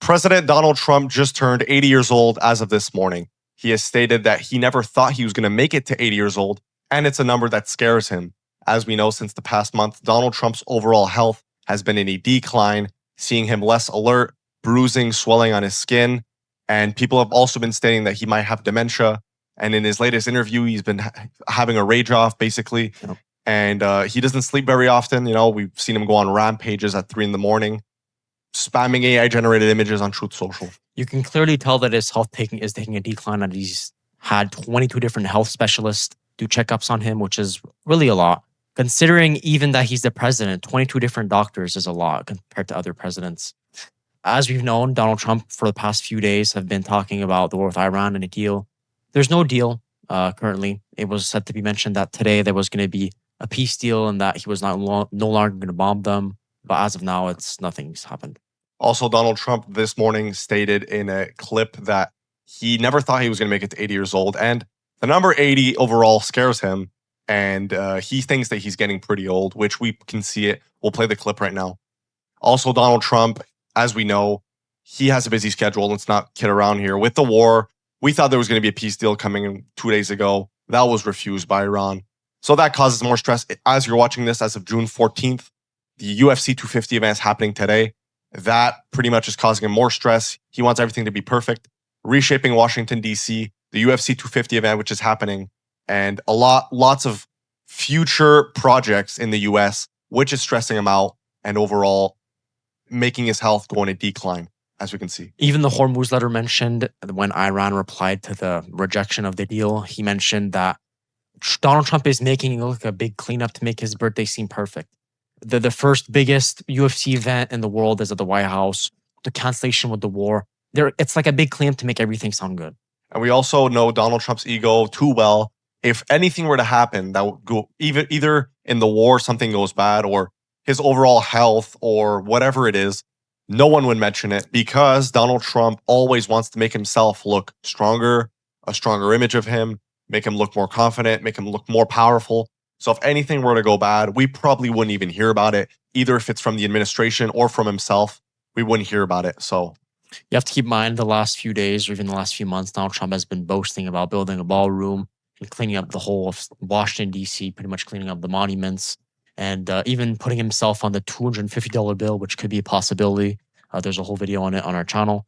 President Donald Trump just turned 80 years old as of this morning. He has stated that he never thought he was going to make it to 80 years old, and it's a number that scares him. As we know, since the past month, Donald Trump's overall health has been in a decline, seeing him less alert, bruising, swelling on his skin, and people have also been stating that he might have dementia. And in his latest interview, he's been having a rage off, basically. Yep. And he doesn't sleep very often. We've seen him go on rampages at 3 a.m, spamming AI-generated images on Truth Social. You can clearly tell that his health is taking a decline, and he's had 22 different health specialists do checkups on him, which is really a lot. Considering even that he's the president, 22 different doctors is a lot compared to other presidents. As we've known, Donald Trump for the past few days have been talking about the war with Iran and a deal. There's no deal currently. It was said to be mentioned that today there was going to be a peace deal and that he was no longer going to bomb them. But as of now, nothing's happened. Also, Donald Trump this morning stated in a clip that he never thought he was going to make it to 80 years old. And the number 80 overall scares him. And he thinks that he's getting pretty old, which we can see it. We'll play the clip right now. Also, Donald Trump, as we know, he has a busy schedule. Let's not kid around here. With the war, we thought there was going to be a peace deal coming in 2 days ago. That was refused by Iran. So that causes more stress. As you're watching this, as of June 14th, the UFC 250 event is happening today. That pretty much is causing him more stress. He wants everything to be perfect. Reshaping Washington, D.C., the UFC 250 event, which is happening, and lots of future projects in the U.S., which is stressing him out and overall making his health go in a decline, as we can see. Even the Hormuz letter mentioned when Iran replied to the rejection of the deal, he mentioned that Donald Trump is making it look like a big cleanup to make his birthday seem perfect. The first biggest UFC event in the world is at the White House. The cancellation with the war. It's like a big cleanup to make everything sound good. And we also know Donald Trump's ego too well. If anything were to happen, that would go either in the war, something goes bad, or his overall health, or whatever it is, no one would mention it because Donald Trump always wants to make himself look stronger, a stronger image of him, make him look more confident, make him look more powerful. So if anything were to go bad, we probably wouldn't even hear about it, either if it's from the administration or from himself. We wouldn't hear about it. So you have to keep in mind the last few days or even the last few months, Donald Trump has been boasting about building a ballroom and cleaning up the whole of Washington, D.C., pretty much cleaning up the monuments and even putting himself on the $250 bill, which could be a possibility. There's a whole video on it on our channel.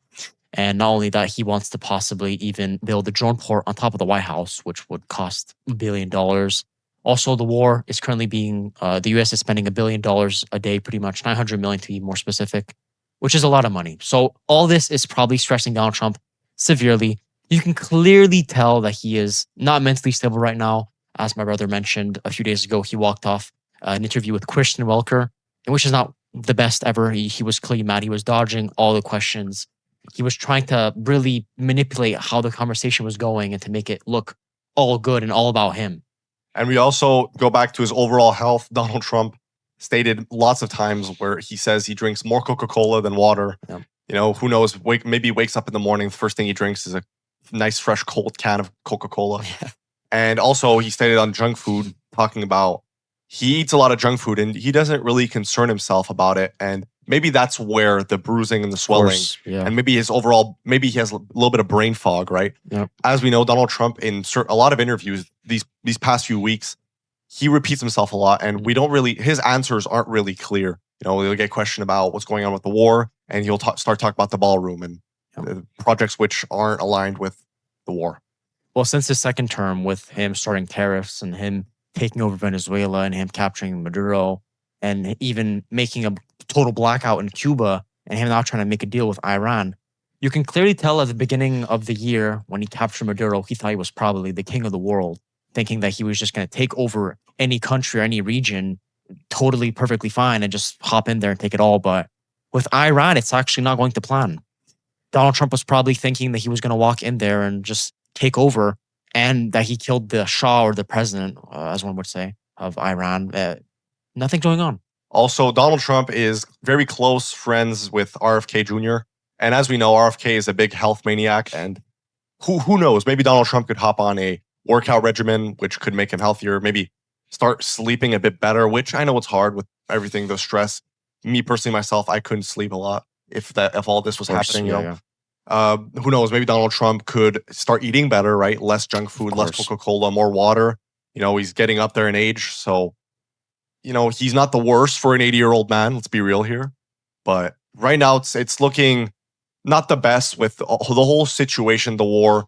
And not only that, he wants to possibly even build a drone port on top of the White House, which would cost $1 billion. Also, the war is currently the U.S. is spending $1 billion a day, pretty much $900 million to be more specific, which is a lot of money. So all this is probably stressing Donald Trump severely. You can clearly tell that he is not mentally stable right now. As my brother mentioned a few days ago, he walked off an interview with Christian Welker, which is not the best ever. He was clearly mad. He was dodging all the questions. He was trying to really manipulate how the conversation was going and to make it look all good and all about him. And we also go back to his overall health. Donald Trump stated lots of times where he says he drinks more Coca-Cola than water. Yeah. Who knows? Maybe he wakes up in the morning, the first thing he drinks is a nice, fresh, cold can of Coca-Cola. Yeah. And also he stated on junk food, talking about he eats a lot of junk food and he doesn't really concern himself about it. And maybe that's where the bruising and the swelling, and maybe he has a little bit of brain fog, right? Yeah. As we know, Donald Trump in a lot of interviews these past few weeks, he repeats himself a lot, and his answers aren't really clear. He'll get questioned about what's going on with the war, and he'll start talking about the ballroom and the projects which aren't aligned with the war. Well, since his second term, with him starting tariffs and him taking over Venezuela and him capturing Maduro and even making a total blackout in Cuba and him now trying to make a deal with Iran, you can clearly tell at the beginning of the year when he captured Maduro, he thought he was probably the king of the world, thinking that he was just going to take over any country or any region totally perfectly fine and just hop in there and take it all. But with Iran, it's actually not going to plan. Donald Trump was probably thinking that he was going to walk in there and just take over and that he killed the Shah or the president, as one would say, of Iran. Nothing's going on. Also, Donald Trump is very close friends with RFK Jr. And as we know, RFK is a big health maniac. And who knows? Maybe Donald Trump could hop on a workout regimen, which could make him healthier. Maybe start sleeping a bit better, which I know it's hard with everything, the stress. Me personally, myself, I couldn't sleep a lot. if all this was Of course, happening, yeah. who knows? Maybe Donald Trump could start eating better, right? Less junk food, less course. Coca-Cola, more water. He's getting up there in age, so he's not the worst for an 80-year-old man. Let's be real here. But right now, it's looking not the best with the whole situation, the war.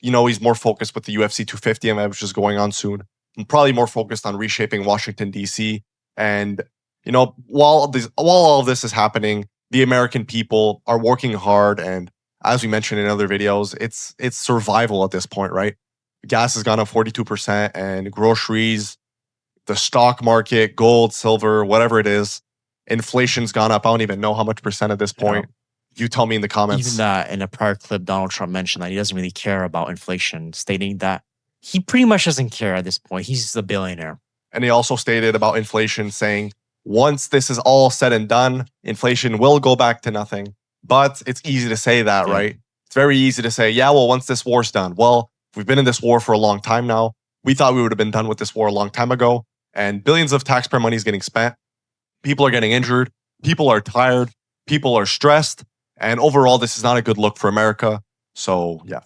He's more focused with the UFC 250 event, which is going on soon. And probably more focused on reshaping Washington, D.C. And, while all of this is happening, the American people are working hard. And as we mentioned in other videos, it's survival at this point, right? Gas has gone up 42%, and groceries, the stock market, gold, silver, whatever it is, inflation's gone up. I don't even know how much percent at this point. You tell me in the comments. Even that in a prior clip, Donald Trump mentioned that he doesn't really care about inflation, stating that he pretty much doesn't care at this point. He's a billionaire. And he also stated about inflation, saying, once this is all said and done, inflation will go back to nothing. But it's easy to say that, right? It's very easy to say, yeah, well, once this war's done. Well, we've been in this war for a long time now. We thought we would have been done with this war a long time ago. And billions of taxpayer money is getting spent. People are getting injured. People are tired. People are stressed. And overall, this is not a good look for America. So, yeah.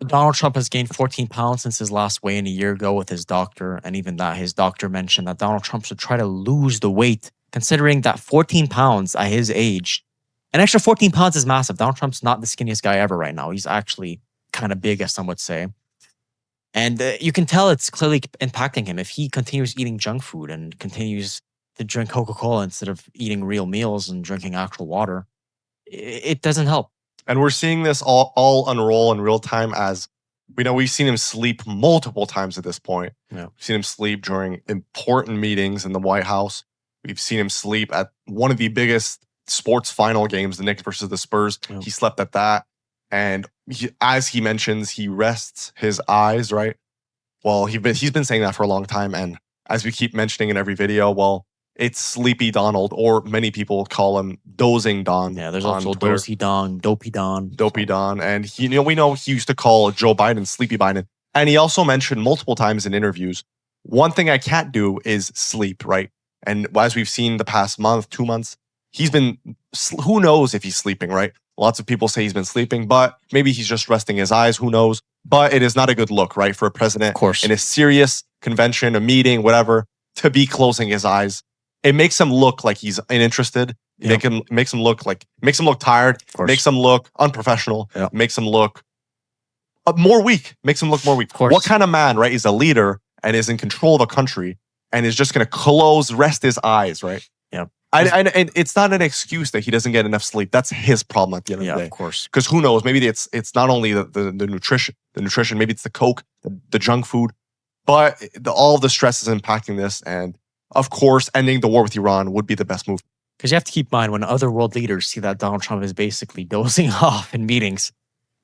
Donald Trump has gained 14 pounds since his last weigh-in a year ago with his doctor. And even that, his doctor mentioned that Donald Trump should try to lose the weight, considering that 14 pounds at his age, an extra 14 pounds is massive. Donald Trump's not the skinniest guy ever right now. He's actually kind of big, as some would say. And you can tell it's clearly impacting him. If he continues eating junk food and continues to drink Coca-Cola instead of eating real meals and drinking actual water, it doesn't help. And we're seeing this all unroll in real time as we've seen him sleep multiple times at this point. Yeah. We've seen him sleep during important meetings in the White House. We've seen him sleep at one of the biggest sports final games, the Knicks versus the Spurs. Yeah. He slept at that. And as he mentions, he rests his eyes, right? Well, he's been saying that for a long time. And as we keep mentioning in every video, well, it's Sleepy Donald, or many people call him Dozing Don. Yeah, there's also Dozy Don, Dopey Don. Dopey Don. And we know he used to call Joe Biden Sleepy Biden. And he also mentioned multiple times in interviews, one thing I can't do is sleep, right? And as we've seen the past month, 2 months, he's been, who knows if he's sleeping, right? Lots of people say he's been sleeping, but maybe he's just resting his eyes. Who knows? But it is not a good look, right? For a president, of course, in a serious convention, a meeting, whatever, to be closing his eyes. It makes him look like he's uninterested. Yep. Makes him look tired. Makes him look unprofessional. Yep. Makes him look more weak. Makes him look more weak. What kind of man, right, is a leader and is in control of a country and is just going to rest his eyes, right? Yeah. And it's not an excuse that he doesn't get enough sleep. That's his problem at the end of the day. Of course. Because who knows? Maybe it's not only the nutrition. Maybe it's the Coke, the junk food, but all of the stress is impacting this. And of course, ending the war with Iran would be the best move. Because you have to keep in mind, when other world leaders see that Donald Trump is basically dozing off in meetings,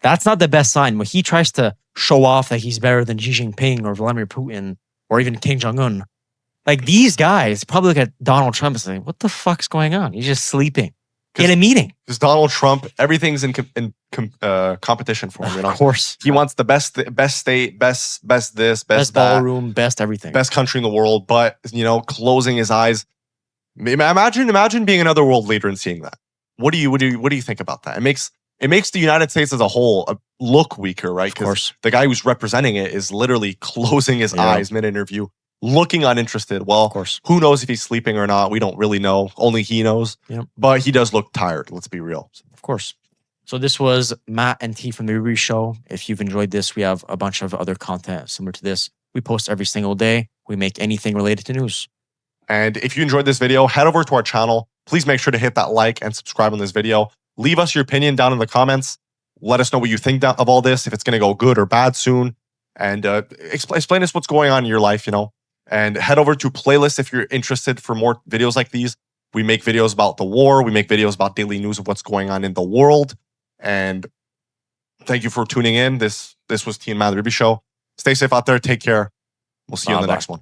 that's not the best sign. When he tries to show off that he's better than Xi Jinping or Vladimir Putin or even Kim Jong-un, like these guys probably look at Donald Trump and say, what the fuck's going on? He's just sleeping in a meeting. Because Donald Trump, everything's in competition for him. Of course. He wants the best state, best this, best that. Ballroom, best everything. Best country in the world. But, closing his eyes. Imagine being another world leader and seeing that. What do you think about that? It makes the United States as a whole look weaker, right? Because the guy who's representing it is literally closing his eyes mid-interview, looking uninterested. Well, of course, who knows if he's sleeping or not? We don't really know. Only he knows. Yep. But he does look tired. Let's be real. Of course. So this was Matt and T from The Berube's Show. If you've enjoyed this, we have a bunch of other content similar to this. We post every single day. We make anything related to news. And if you enjoyed this video, head over to our channel. Please make sure to hit that like and subscribe on this video. Leave us your opinion down in the comments. Let us know what you think of all this, if it's going to go good or bad soon. And explain us what's going on in your life, And head over to playlists if you're interested for more videos like these. We make videos about the war. We make videos about daily news of what's going on in the world. And thank you for tuning in. This was T and Matt, The Berube's Show. Stay safe out there. Take care. We'll see you on the next one.